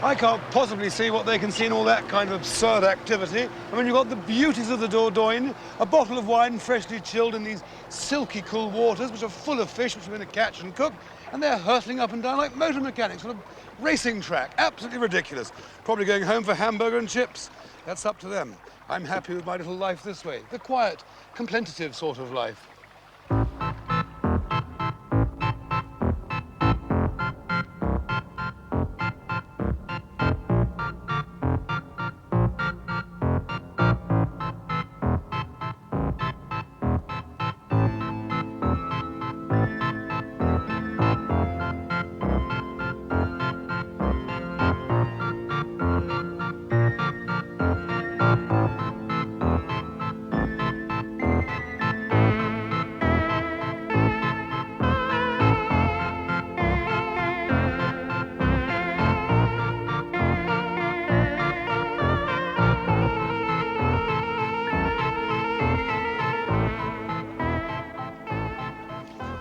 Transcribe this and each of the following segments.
I can't possibly see what they can see in all that kind of absurd activity. I mean, you've got the beauties of the Dordogne, a bottle of wine freshly chilled in these silky cool waters, which are full of fish, which we're going to catch and cook, and they're hurtling up and down like motor mechanics on a racing track. Absolutely ridiculous. Probably going home for hamburger and chips. That's up to them. I'm happy with my little life this way. The quiet, contemplative sort of life.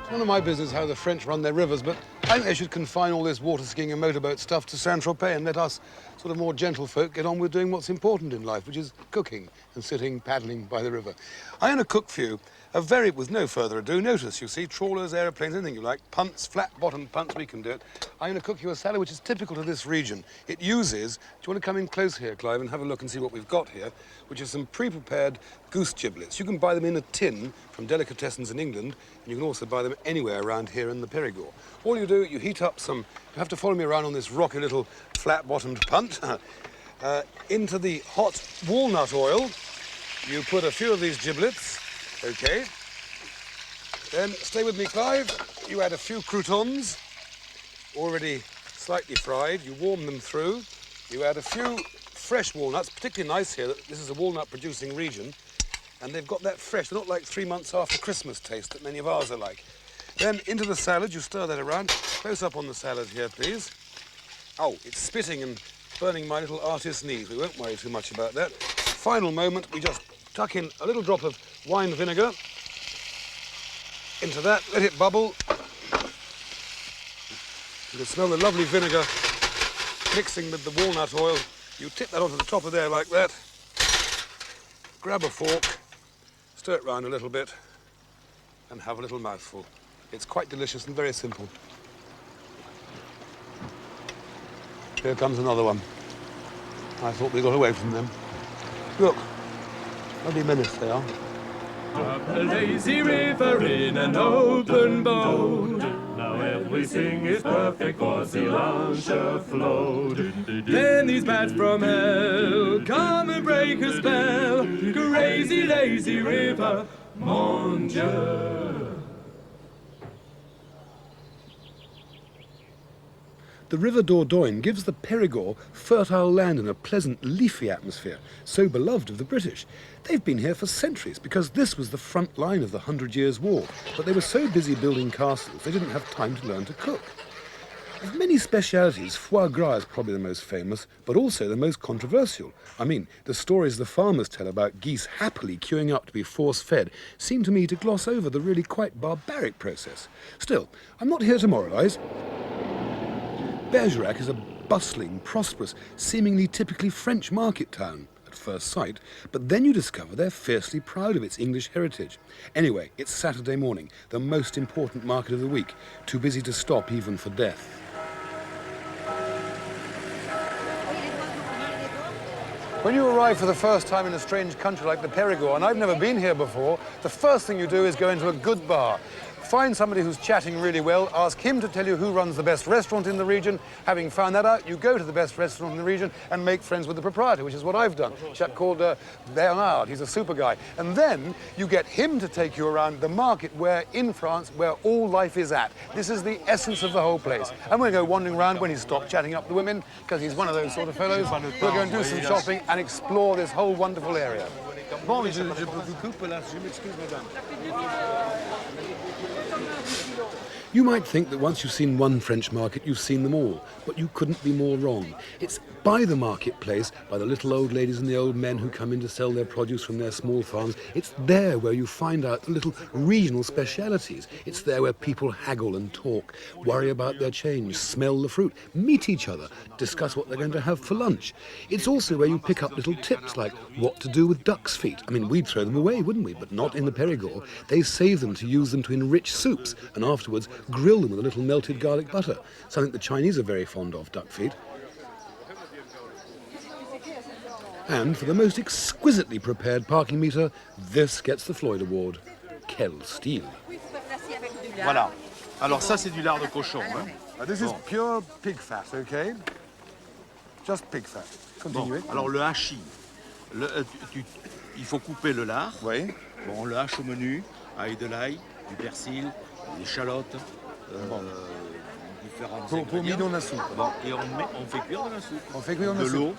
None of my business how the French run their rivers, but I think they should confine all this water skiing and motorboat stuff to Saint-Tropez and let us sort of more gentle folk get on with doing what's important in life, which is cooking and sitting, paddling by the river. I'm going to cook for you with no further ado, notice, you see, trawlers, aeroplanes, anything you like, punts, flat-bottomed punts, we can do it. I'm going to cook you a salad which is typical to this region. It uses, do you want to come in close here, Clive, and have a look and see what we've got here, which is some pre-prepared goose giblets. You can buy them in a tin from delicatessens in England, and you can also buy them anywhere around here in the Perigord. All you do, you heat up some, you have to follow me around on this rocky little flat-bottomed punt. Into the hot walnut oil, you put a few of these giblets, okay. Then, stay with me, Clive, you add a few croutons, already slightly fried, you warm them through, you add a few fresh walnuts, particularly nice here, this is a walnut-producing region, and they've got that fresh, they're not like 3 months after Christmas taste that many of ours are like. Then, into the salad, you stir that around, close up on the salad here, please. Oh, it's spitting and burning my little artist's knees. We won't worry too much about that. Final moment, we just tuck in a little drop of wine vinegar into that, let it bubble. You can smell the lovely vinegar mixing with the walnut oil. You tip that onto the top of there like that. Grab a fork, stir it round a little bit, and have a little mouthful. It's quite delicious and very simple. Here comes another one. I thought we got away from them. Look, bloody menace they are. Up a lazy river in an open boat. Now everything is perfect for Silancha flowed. Then these bats from hell come and break a spell. Crazy lazy river, mon Dieu. The River Dordogne gives the Perigord fertile land and a pleasant, leafy atmosphere, so beloved of the British. They've been here for centuries because this was the front line of the 100 Years' War, but they were so busy building castles they didn't have time to learn to cook. Of many specialities, foie gras is probably the most famous, but also the most controversial. I mean, the stories the farmers tell about geese happily queuing up to be force-fed seem to me to gloss over the really quite barbaric process. Still, I'm not here to moralise. Bergerac is a bustling, prosperous, seemingly typically French market town at first sight, but then you discover they're fiercely proud of its English heritage. Anyway, it's Saturday morning, the most important market of the week, too busy to stop even for death. When you arrive for the first time in a strange country like the Perigord, and I've never been here before, the first thing you do is go into a good bar. Find somebody who's chatting really well, ask him to tell you who runs the best restaurant in the region. Having found that out, you go to the best restaurant in the region and make friends with the proprietor, which is what I've done. A chap called Bernard, he's a super guy. And then you get him to take you around the market where, in France, where all life is at. This is the essence of the whole place. And we're going to go wandering around when he's stopped chatting up the women, because he's one of those sort of fellows. We're going to do some shopping and explore this whole wonderful area. Bon, je vous coupe là, je m'excuse, madame. You might think that once you've seen one French market, you've seen them all, but you couldn't be more wrong. It's by the marketplace, by the little old ladies and the old men who come in to sell their produce from their small farms. It's there where you find out the little regional specialities. It's there where people haggle and talk, worry about their change, smell the fruit, meet each other, discuss what they're going to have for lunch. It's also where you pick up little tips like what to do with duck's feet. I mean, we'd throw them away, wouldn't we? But not in the Perigord. They save them to use them to enrich soups and afterwards grill them with a little melted garlic butter, something the Chinese are very fond of, duck feet. And for the most exquisitely prepared parking meter, this gets the Floyd Award. Quel style! Voilà. Alors ça, c'est du lard de cochon. Hein. This is pure pig fat, okay? Just pig fat. Continuez. Bon, alors le hachis. Il faut couper le lard. Oui. Bon, on le hache au menu avec de l'ail, du persil, des échalotes, différents Pour mis dans la soupe. Bon, et on fait cuire dans la soupe. On fait cuire dans la l'eau.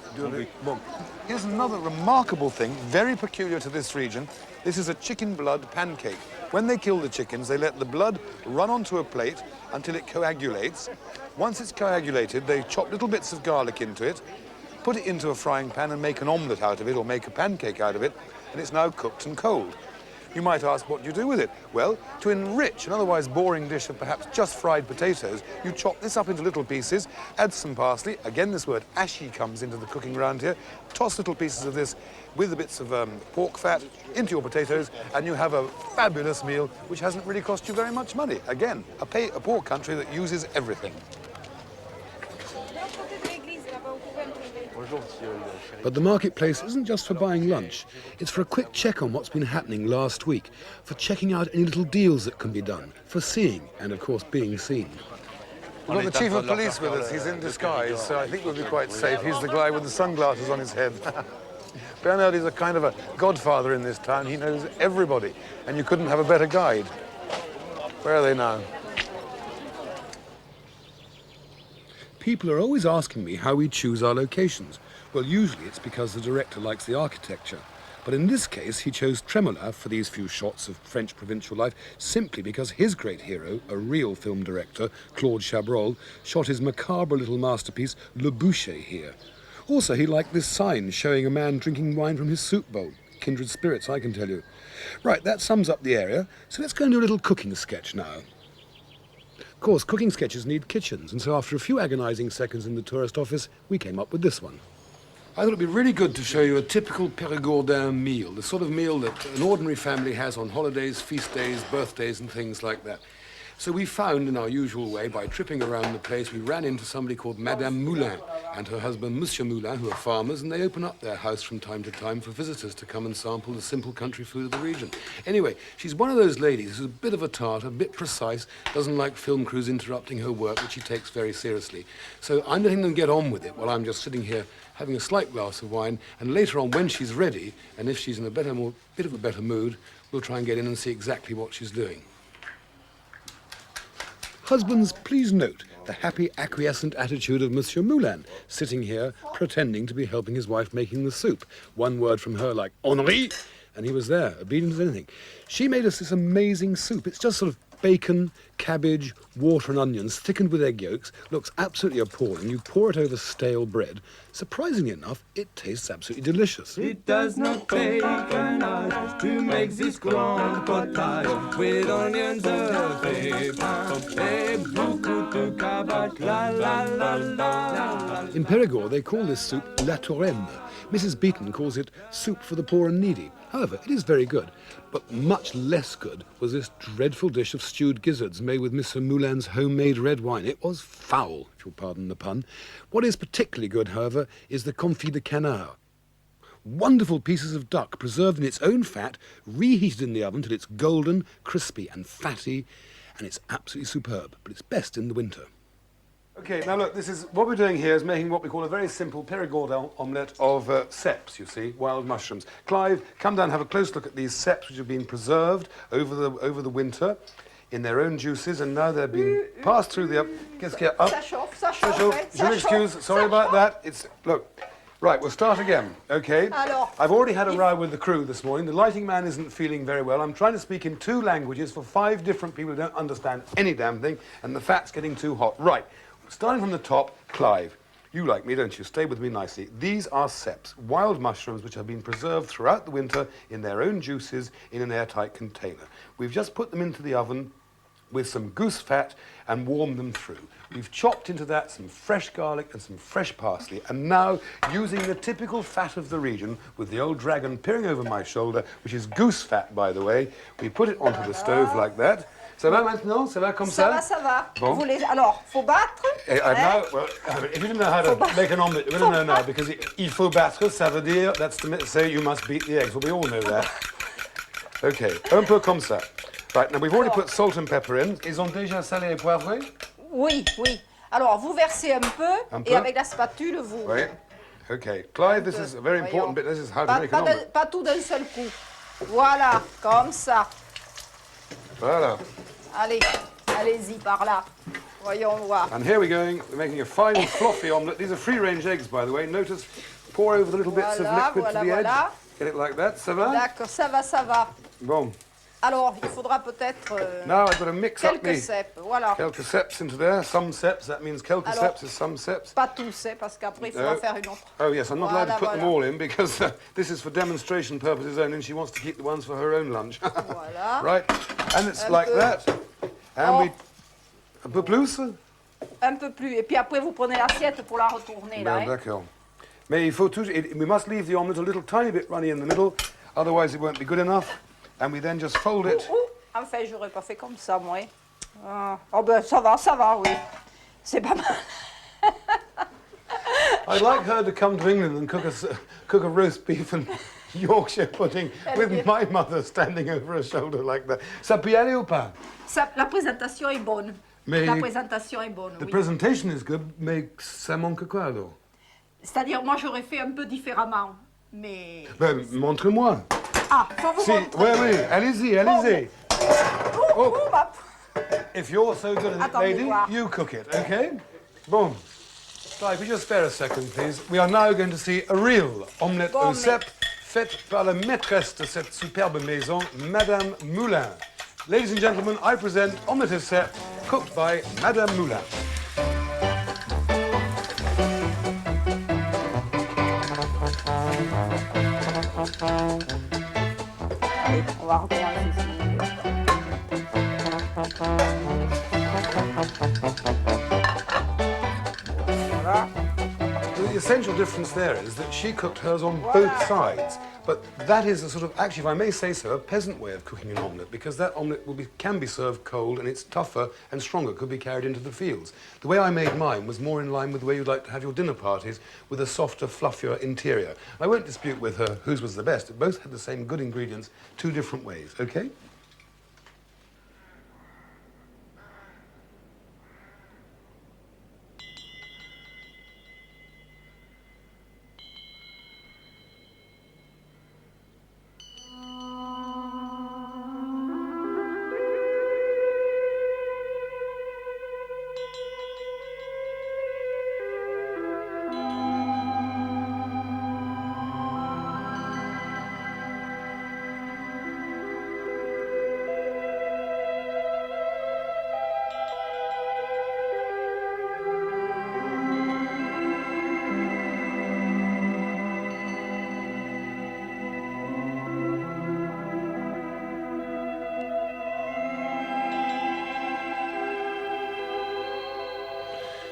Bon. Here's another remarkable thing, very peculiar to this region. This is a chicken blood pancake. When they kill the chickens, they let the blood run onto a plate until it coagulates. Once it's coagulated, they chop little bits of garlic into it, put it into a frying pan and make an omelette out of it or make a pancake out of it, and it's now cooked and cold. You might ask, what do you do with it? Well, to enrich an otherwise boring dish of perhaps just fried potatoes, you chop this up into little pieces, add some parsley. Again, this word ashi comes into the cooking around here. Toss little pieces of this with the bits of pork fat into your potatoes, and you have a fabulous meal which hasn't really cost you very much money. Again, a poor country that uses everything. But the marketplace isn't just for buying lunch. It's for a quick check on what's been happening last week, for checking out any little deals that can be done, for seeing and, of course, being seen. We've got the chief of police with us. He's in disguise, so I think we'll be quite safe. He's the guy with the sunglasses on his head. Bernard is a kind of a godfather in this town. He knows everybody, and you couldn't have a better guide. Where are they now? People are always asking me how we choose our locations. Well, usually it's because the director likes the architecture. But in this case, he chose Tremolin for these few shots of French provincial life simply because his great hero, a real film director, Claude Chabrol, shot his macabre little masterpiece, Le Boucher, here. Also, he liked this sign showing a man drinking wine from his soup bowl. Kindred spirits, I can tell you. Right, that sums up the area. So let's go and do a little cooking sketch now. Of course, cooking sketches need kitchens, and so after a few agonizing seconds in the tourist office, we came up with this one. I thought it'd be really good to show you a typical Perigordin meal, the sort of meal that an ordinary family has on holidays, feast days, birthdays, and things like that. So we found, in our usual way, by tripping around the place, we ran into somebody called Madame Moulin and her husband, Monsieur Moulin, who are farmers, and they open up their house from time to time for visitors to come and sample the simple country food of the region. Anyway, she's one of those ladies who's a bit of a tart, a bit precise, doesn't like film crews interrupting her work, which she takes very seriously. So I'm letting them get on with it while I'm just sitting here having a slight glass of wine, and later on, when she's ready, and if she's in a bit of a better mood, we'll try and get in and see exactly what she's doing. Husbands, please note the happy, acquiescent attitude of Monsieur Moulin, sitting here, pretending to be helping his wife making the soup. One word from her like, Henri, and he was there, obedient as anything. She made us this amazing soup. It's just sort of bacon, cabbage, water and onions, thickened with egg yolks. Looks absolutely appalling. You pour it over stale bread. Surprisingly enough, it tastes absolutely delicious. It does not take an art to make this grand potage with onions of pépin et beaucoup de cabbage, la la la la. In Perigord, they call this soup la touraine. Mrs. Beaton calls it soup for the poor and needy. However, it is very good. But much less good was this dreadful dish of stewed gizzards made with Mr. Moulin's homemade red wine. It was foul, if you'll pardon the pun. What is particularly good, however, is the confit de canard. Wonderful pieces of duck preserved in its own fat, reheated in the oven till it's golden, crispy and fatty, and it's absolutely superb, but it's best in the winter. Okay, now look, what we're doing here is making what we call a very simple Perigord omelette of ceps, you see, wild mushrooms. Clive, come down and have a close look at these ceps which have been preserved over the winter in their own juices, and now they're being passed through the... Qu'est-ce qu'il y a? Ça chauffe, Je m'excuse, sorry about that. Look, Right, we'll start again, okay? Alors, I've already had a row with the crew this morning. The lighting man isn't feeling very well. I'm trying to speak in 2 languages for 5 different people who don't understand any damn thing, and the fat's getting too hot. Right, starting from the top, Clive. You like me, don't you? Stay with me nicely. These are seps, wild mushrooms which have been preserved throughout the winter in their own juices in an airtight container. We've just put them into the oven with some goose fat and warmed them through. We've chopped into that some fresh garlic and some fresh parsley, and now, using the typical fat of the region, with the old dragon peering over my shoulder, which is goose fat, by the way, we put it onto the stove like that. Ça va maintenant? Ça va comme ça? Ça va. Bon. Alors, faut battre. Now, well, if you didn't know how to make an omelette, you're going to know now, because il faut battre, ça veut dire, that's to say you must beat the eggs. Well, we all know that. Okay, un peu comme ça. Right, now we've already put salt and pepper in. Ils ont déjà salé et poivré? Oui, oui. Alors, vous versez un peu, et avec la spatule, vous... Oui. Okay. Clive, this is a very important bit. This is how to make an omelette. Pas tout d'un seul coup. Voilà, comme ça. Voilà. Allez, allez-y par là. Voyons voir. And here we're going. We're making a fine, fluffy omelette. These are free-range eggs, by the way. Notice, pour over the little bits of liquid to the edge. Get it like that. Ça va? D'accord, ça va, ça va. Bon. Alors, il faudra peut-être Now I've got to mix up quelques cèpes, voilà. quelques cèpes into there. Some cèpes, that means quelques cèpes is some cèpes. Pas tous, parce qu'après, il faudra faire une autre. Oh, yes, I'm not allowed to put them all in because this is for demonstration purposes only, and she wants to keep the ones for her own lunch. Voilà. Right, and it's like that. And we... Un peu plus? Un peu plus. Et puis après, vous prenez l'assiette pour la retourner, là. Ben, d'accord. Mais il faut toujours... We must leave the omelette a little tiny bit runny in the middle, otherwise it won't be good enough. And we then just fold it. Enfin, j'aurais pas fait comme ça, moi. Oh ben, ça va, oui. C'est pas mal. I'd like her to come to England and cook a roast beef and Yorkshire pudding with my mother standing over her shoulder like that. Ça peut y aller ou pas? La présentation est bonne. La présentation est bonne, The oui. presentation is good, mais ça manque quoi, alors? C'est-à-dire, moi, j'aurais fait un peu différemment, mais... Ben, montre-moi. Ah, faut vous montrer. Oui, allez-y, allez-y. Oh. If you're so good at it, lady, you cook it, okay? Bon. Clive, would you spare a second, please? We are now going to see a real omelette au cèpe faite par la maîtresse de cette superbe maison, Madame Moulin. Ladies and gentlemen, I present omelette au cèpe cooked by Madame Moulin. Allez, on va recommencer ici. Voilà. The essential difference there is that she cooked hers on both sides. But that is a sort of, actually, if I may say so, a peasant way of cooking an omelette, because that omelette can be served cold, and it's tougher and stronger, could be carried into the fields. The way I made mine was more in line with the way you'd like to have your dinner parties, with a softer, fluffier interior. I won't dispute with her whose was the best. It both had the same good ingredients, 2 different ways, okay?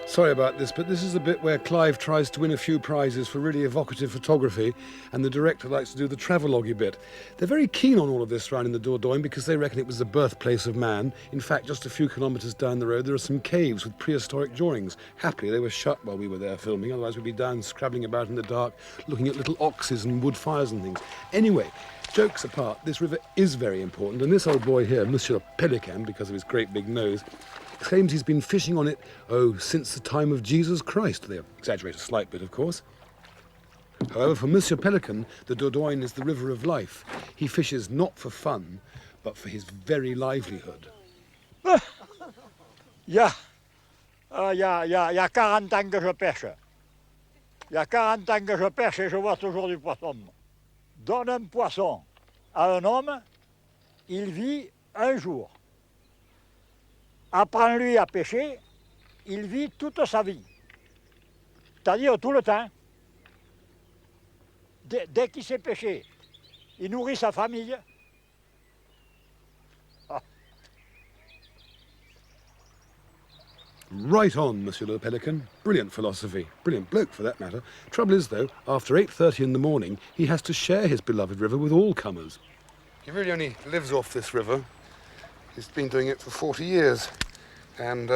Sorry about this, but this is a bit where Clive tries to win a few prizes for really evocative photography, and the director likes to do the travelogue bit. They're very keen on all of this round in the Dordogne because they reckon it was the birthplace of man. In fact, just a few kilometres down the road, there are some caves with prehistoric drawings. Happily, they were shut while we were there filming, otherwise we'd be down scrabbling about in the dark, looking at little oxes and wood fires and things. Anyway, jokes apart, this river is very important, and this old boy here, Monsieur Pelican, because of his great big nose, claims he's been fishing on it, since the time of Jesus Christ. They exaggerate a slight bit, of course. However, for Monsieur Pelican, the Dordogne is the river of life. He fishes not for fun, but for his very livelihood. Il y a 40 ans que je pêche. Il y a 40 ans que je pêche et je vois toujours du poisson. Donne un poisson à un homme, il vit un jour. Apprends-lui à pêcher, il vit toute sa vie. C'est-à-dire tout le temps. Dès qu'il sait pêcher, il nourrit sa famille. Right on, Monsieur le Pelican. Brilliant philosophy. Brilliant bloke, for that matter. Trouble is, though, after 8:30 in the morning, he has to share his beloved river with all comers. He really only lives off this river. He's been doing it for 40 years. And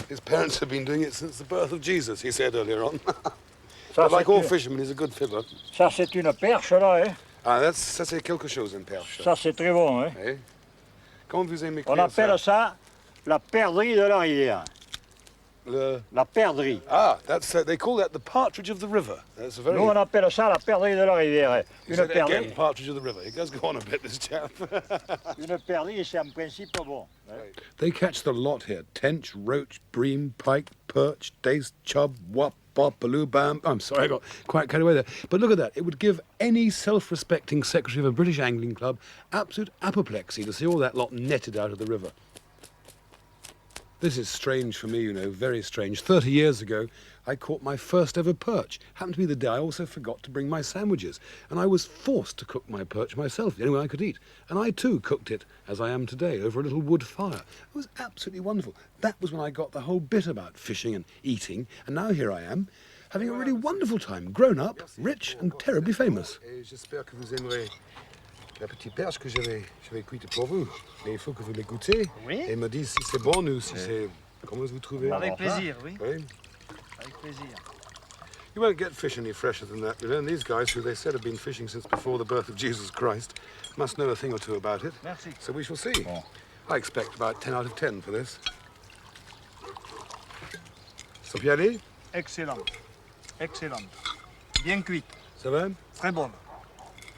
his parents have been doing it since the birth of Jesus, he said earlier on. But like all fishermen, he's a good fiddler. Ça, c'est une perche, là, hein? Ah, ça c'est quelque chose, une perche. Ça, c'est très bon, hein? Eh? Comment vous aimez On appelle ça la perdrix de la rivière. La perdrix. Ah, they call that the partridge of the river. That's a very... Nous, on appelle ça la perdrix de la rivière. Une perdrix. Again, partridge of the river. He does go on a bit, this chap. Une perdrix, c'est en principe bon. They catch the lot here. Tench, roach, bream, pike, perch, dace, chub, wop, bop, baloo, bam. I'm sorry, I got quite carried away there. But look at that. It would give any self-respecting secretary of a British angling club absolute apoplexy to see all that lot netted out of the river. This is strange for me, you know, very strange. 30 years ago, I caught my first ever perch. Happened to be the day I also forgot to bring my sandwiches. And I was forced to cook my perch myself, the only way I could eat. And I too cooked it, as I am today, over a little wood fire. It was absolutely wonderful. That was when I got the whole bit about fishing and eating. And now here I am, having a really wonderful time, grown up, rich and terribly famous. J'espère que vous aimerez la petite perche que j'avais cuite pour vous. Mais il faut que vous les goûtez et me dites si c'est bon ou si c'est... Comment vous trouvez? Avec plaisir, oui. Oui. Avec plaisir. You won't get fish any fresher than that, you know. And these guys, who they said have been fishing since before the birth of Jesus Christ, must know a thing or two about it. Merci. So we shall see. I expect about 10 out of 10 for this. Sopiali? Excellent. Excellent. Bien cuite. Ça va? Très bonne.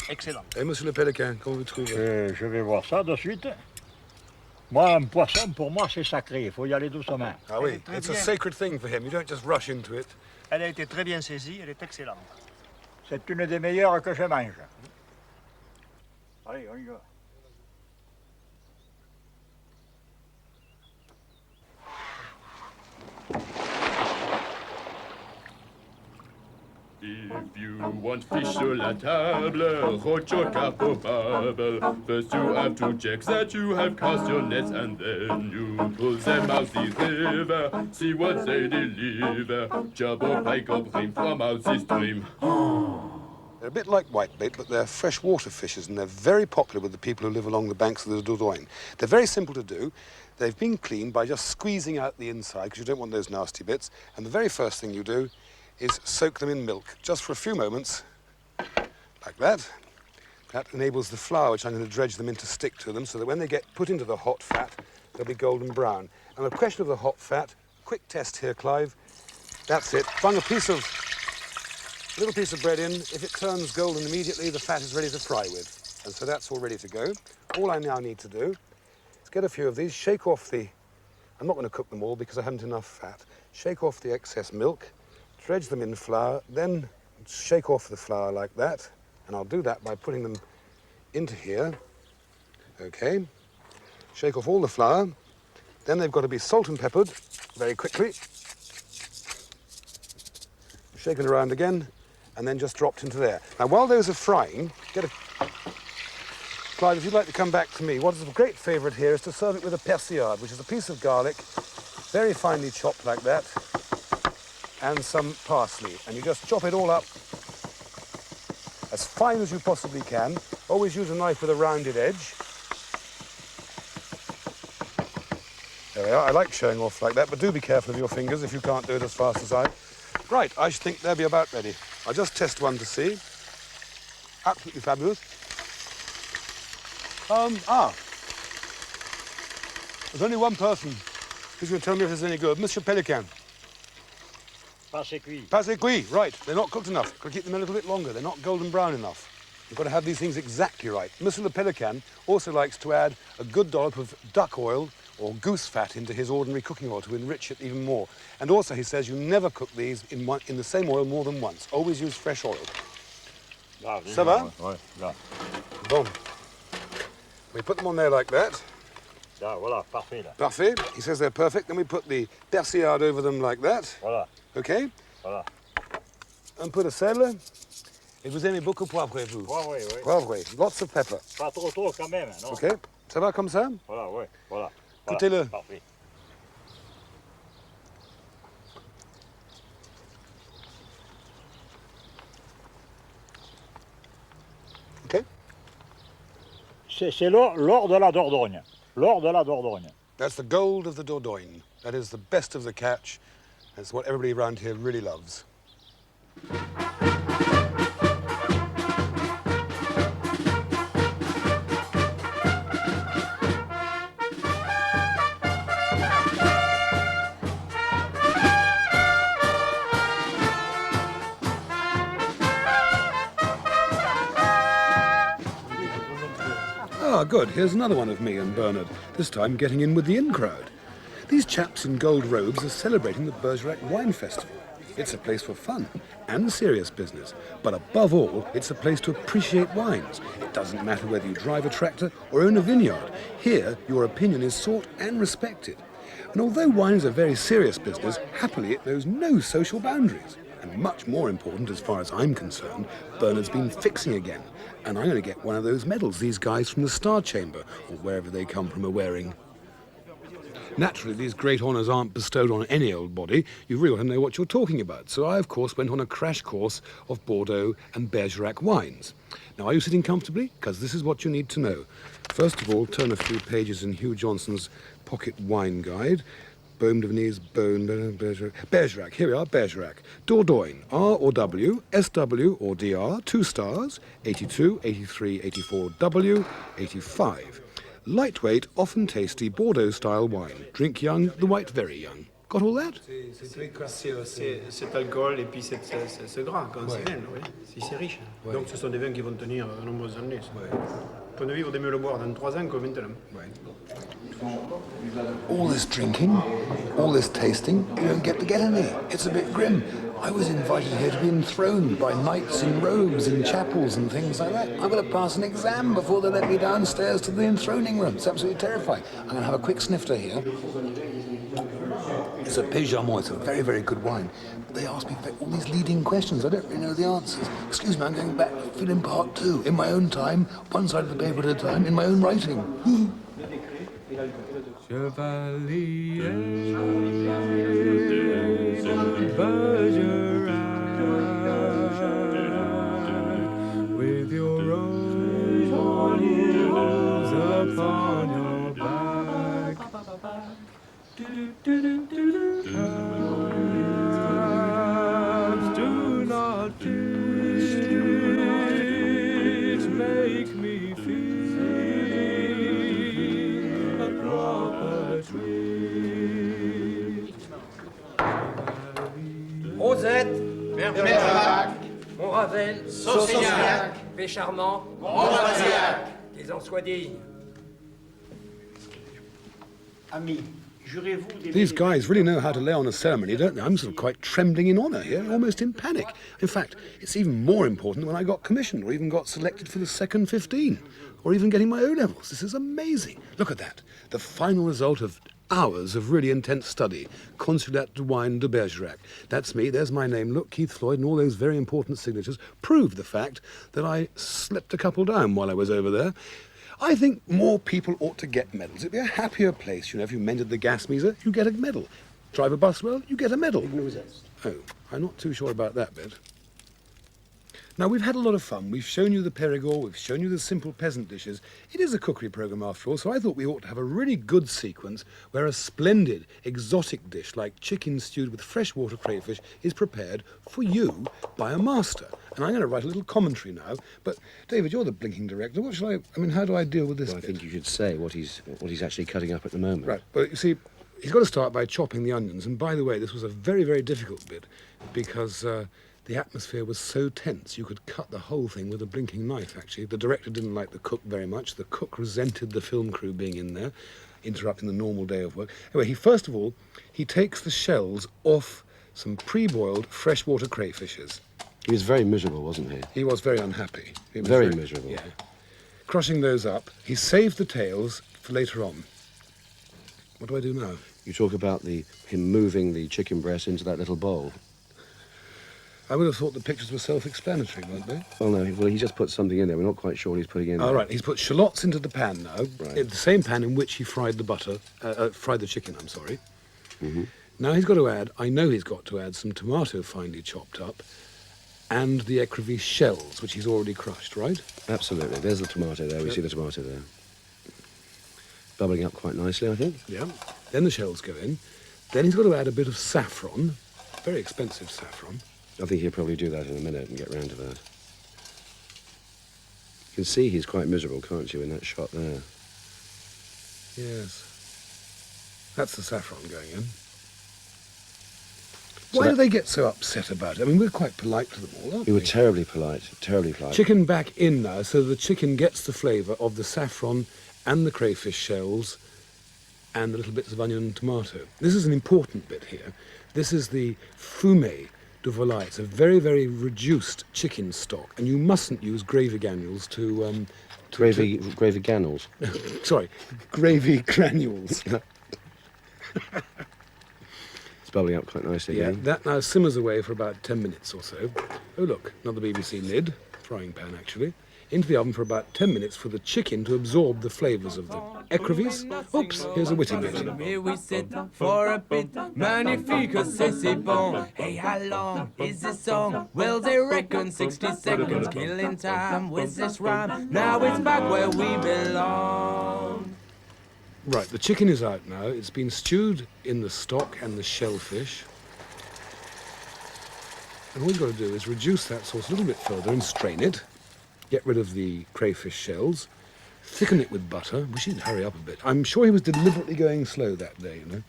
Excellent. Et Monsieur le Pélican, comment vous trouvez? Je vais voir ça de suite. Moi, un poisson, pour moi, c'est sacré. Il faut y aller doucement. Ah oui, it's a sacred thing for him. You don't just rush into it. Elle a été très bien saisie, elle est excellente. C'est une des meilleures que je mange. Allez, on y va. If you want fish sur la table, roach or carp or barbel, first you have to check that you have cast your nets, and then you pull them out the river, see what they deliver, chub or pike or bream from out the stream. They're a bit like whitebait, but they're freshwater fishes, and they're very popular with the people who live along the banks of the Dordogne. They're very simple to do. They've been cleaned by just squeezing out the inside, because you don't want those nasty bits. And the very first thing you do is soak them in milk, just for a few moments, like that. That enables the flour, which I'm going to dredge them in, to stick to them, so that when they get put into the hot fat, they'll be golden brown. And the question of the hot fat, quick test here, Clive. That's it. Bung a little piece of bread in. If it turns golden immediately, the fat is ready to fry with. And so that's all ready to go. All I now need to do is get a few of these, shake off the... I'm not going to cook them all because I haven't enough fat. Shake off the excess milk, dredge them in flour, then shake off the flour like that. And I'll do that by putting them into here. Okay. Shake off all the flour. Then they've got to be salt and peppered very quickly. Shaken around again, and then just dropped into there. Now, while those are frying, Clyde, if you'd like to come back to me, what is a great favourite here is to serve it with a Perigord, which is a piece of garlic, very finely chopped like that, and some parsley. And you just chop it all up as fine as you possibly can. Always use a knife with a rounded edge. There we are. I like showing off like that, but do be careful of your fingers if you can't do it as fast as I. Right, I should think they'll be about ready. I'll just test one to see. Absolutely fabulous. There's only one person who's going to tell me if it's any good. Monsieur Pélican. Pas cuit. Pas cuit, right. They're not cooked enough. Got to keep them a little bit longer. They're not golden brown enough. You've got to have these things exactly right. Monsieur le Pélican also likes to add a good dollop of duck oil or goose fat into his ordinary cooking oil to enrich it even more. And also, he says you never cook these in the same oil more than once. Always use fresh oil. Là, Ça va? Ouais, là. Bon. We put them on there like that. Là, voilà, parfait, là. Parfait. He says they're perfect. Then we put the persillade over them like that. Voilà, OK? voilà. Un peu de sel. Et vous aimez beaucoup poivré, vous? Poivré, oui. Poivré. Lots of pepper. Pas trop tôt quand même, non? OK? Ça va comme ça? Voilà, oui, voilà. Goûtez-le. Parfait. OK? C'est l'or de la Dordogne. L'or de la Dordogne. That's the gold of the Dordogne. That is the best of the catch. That's what everybody around here really loves. Ah, good. Here's another one of me and Bernard, this time getting in with the in-crowd. These chaps in gold robes are celebrating the Bergerac Wine Festival. It's a place for fun and serious business, but above all, it's a place to appreciate wines. It doesn't matter whether you drive a tractor or own a vineyard. Here, your opinion is sought and respected. And although wine is a very serious business, happily it knows no social boundaries. And much more important, as far as I'm concerned, Bernard's been fixing again. And I'm going to get one of those medals these guys from the Star Chamber, or wherever they come from, are wearing. Naturally, these great honours aren't bestowed on any old body. You really want to know what you're talking about. So I, of course, went on a crash course of Bordeaux and Bergerac wines. Now, are you sitting comfortably? Because this is what you need to know. First of all, turn a few pages in Hugh Johnson's pocket wine guide. Baume de Venise, Bergerac. Here we are, Bergerac. Dordogne, R or W, SW or DR, 2 stars, 82, 83, 84, W, 85. Lightweight, often tasty Bordeaux-style wine. Drink young, the white very young. Got all that? Cet alcool et puis ce gras quand c'est bien, oui. C'est riche. Ouais. Donc ce sont des vins qui vont tenir de nombreuses années. Ouais. On peut vivre de mieux le boire dans 3 ans que maintenant. Right. All this drinking, all this tasting, you don't get to get any. It's a bit grim. I was invited here to be enthroned by knights in robes in chapels and things like that. I've got to pass an exam before they let me downstairs to the enthroning room. It's absolutely terrifying. I'm going to have a quick snifter here. It's a Perigord. It's a very, very good wine. But they ask me all these leading questions. I don't really know the answers. Excuse me, I'm going back to fill in part 2, in my own time, one side of the paper at a time, in my own writing. Chevalier Bergerac, with your rose upon your back. Do not teach, make me feel a proper treat. Rosette, Bergerac, Montravel, Saucignac, Pécharmant, Montbazillac, qu'ils en soient dignes. Amis, jurez-vous d'aimer These les guys really know how to lay on a ceremony, don't they? I'm sort of quite trembling in honour here, almost in panic. In fact, it's even more important when I got commissioned or even got selected for the second 15, or even getting my O-levels. This is amazing. Look at that. The final result of hours of really intense study. Consulat de Wine de Bergerac. That's me, there's my name. Look, Keith Floyd and all those very important signatures prove the fact that I slept a couple down while I was over there. I think more people ought to get medals. It'd be a happier place, you know, if you mended the gas meter, you get a medal. Drive a bus well, you get a medal. Oh, I'm not too sure about that bit. Now, we've had a lot of fun. We've shown you the Perigord, we've shown you the simple peasant dishes. It is a cookery programme after all, so I thought we ought to have a really good sequence where a splendid exotic dish like chicken stewed with freshwater crayfish is prepared for you by a master. And I'm going to write a little commentary now. But, David, you're the blinking director. What shall I mean, how do I deal with this Well, I bit? think you should say what he's actually cutting up at the moment. Right, well, you see, he's got to start by chopping the onions. And by the way, this was a very, very difficult bit because the atmosphere was so tense you could cut the whole thing with a blinking knife, actually. The director didn't like the cook very much. The cook resented the film crew being in there. interrupting the normal day of work. Anyway, first of all, he takes the shells off some pre-boiled freshwater crayfishes. He was very miserable, wasn't he? He was very unhappy. He was Very miserable. Yeah. Crushing those up, he saved the tails for later on. What do I do now? You talk about him moving the chicken breast into that little bowl. I would have thought the pictures were self-explanatory, weren't they? Oh, no, well, he just put something in there. We're not quite sure what he's putting in there. All right, he's put shallots into the pan now, in the same pan in which he fried the chicken, I'm sorry. Mm-hmm. Now he's got to add, I know he's got to add some tomato finely chopped up and the écrevisse shells, which he's already crushed, right? Absolutely. There's the tomato there. We see the tomato there. Bubbling up quite nicely, I think. Yeah. Then the shells go in. Then he's got to add a bit of saffron, very expensive saffron. I think he'll probably do that in a minute and get round to that. You can see he's quite miserable, can't you, in that shot there? Yes. That's the saffron going in. So Why do they get so upset about it? I mean, we're quite polite to them all, aren't we? We were terribly polite, terribly polite. Chicken back in now, so the chicken gets the flavour of the saffron and the crayfish shells and the little bits of onion and tomato. This is an important bit here. This is the fumet de volaille. It's a very, very reduced chicken stock, and you mustn't use gravy granules to... Gravy granules. Sorry, gravy granules. It's bubbling up quite nicely. Yeah, again. that now simmers away for about 10 minutes or so. Oh, look, another BBC lid, frying pan actually, into the oven for about 10 minutes for the chicken to absorb the flavours of the écrevisse. Oops, here's a witty bit. Here we sit for a bit, magnifique, c'est bon. Hey, how long is this song? Well, they reckon 60 seconds, killing time with this rhyme. Now it's back where we belong. Right, the chicken is out now. It's been stewed in the stock and the shellfish. And all you've got to do is reduce that sauce a little bit further and strain it. Get rid of the crayfish shells. Thicken it with butter. We should hurry up a bit. I'm sure he was deliberately going slow that day, you know.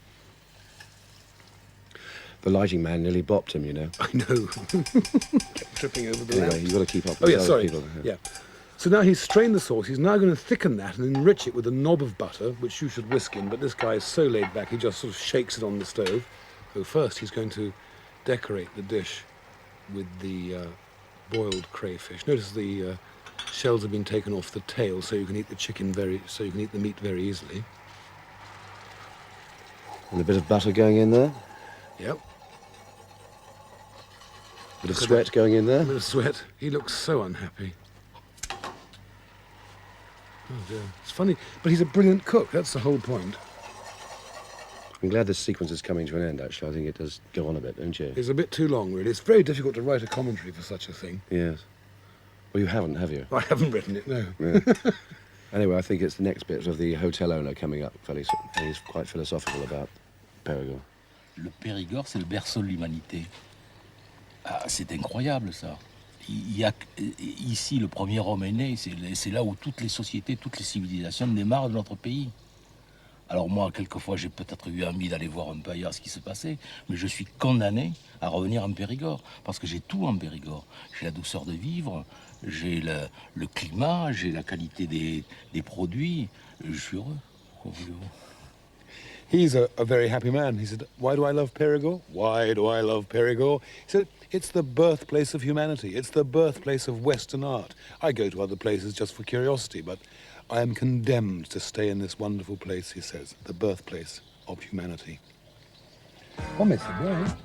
The lighting man nearly bopped him, you know. I know. Kept tripping over the Anyway, lamp. you've got to keep up with Oh, yeah, those sorry. people. Yeah. So now he's strained the sauce. He's now going to thicken that and enrich it with a knob of butter, which you should whisk in, but this guy is so laid back, he just sort of shakes it on the stove. So first he's going to decorate the dish with the boiled crayfish. Notice the shells have been taken off the tail, so you can eat the meat very easily. And a bit of butter going in there. Yep. Bit of sweat going in there. A bit of sweat. He looks so unhappy. Oh dear. It's funny, but he's a brilliant cook. That's the whole point. I'm glad this sequence is coming to an end, actually. I think it does go on a bit, don't you? It's a bit too long, really. It's very difficult to write a commentary for such a thing. Yes. Well, you haven't, have you? I haven't written it, no. Yeah. Anyway, I think it's the next bit of the hotel owner coming up. He's quite philosophical about Perigord. Le Périgord, c'est le berceau de l'humanité. Ah, c'est incroyable, ça. Il y a, ici, le premier homme est né. C'est là où toutes les sociétés, toutes les civilisations démarrent de notre pays. Alors moi, quelquefois, j'ai peut-être eu envie d'aller voir un peu ailleurs ce qui se passait, mais je suis condamné à revenir en Périgord, parce que j'ai tout en Périgord. J'ai la douceur de vivre, j'ai le climat, j'ai la qualité des produits. Je suis heureux. Quoi voulez-vous? He's a very happy man. He said, why do I love Perigord? Why do I love Perigord? He said, it's the birthplace of humanity. It's the birthplace of Western art. I go to other places just for curiosity, but I am condemned to stay in this wonderful place, he says, the birthplace of humanity. Oh, mais c'est bien, hein?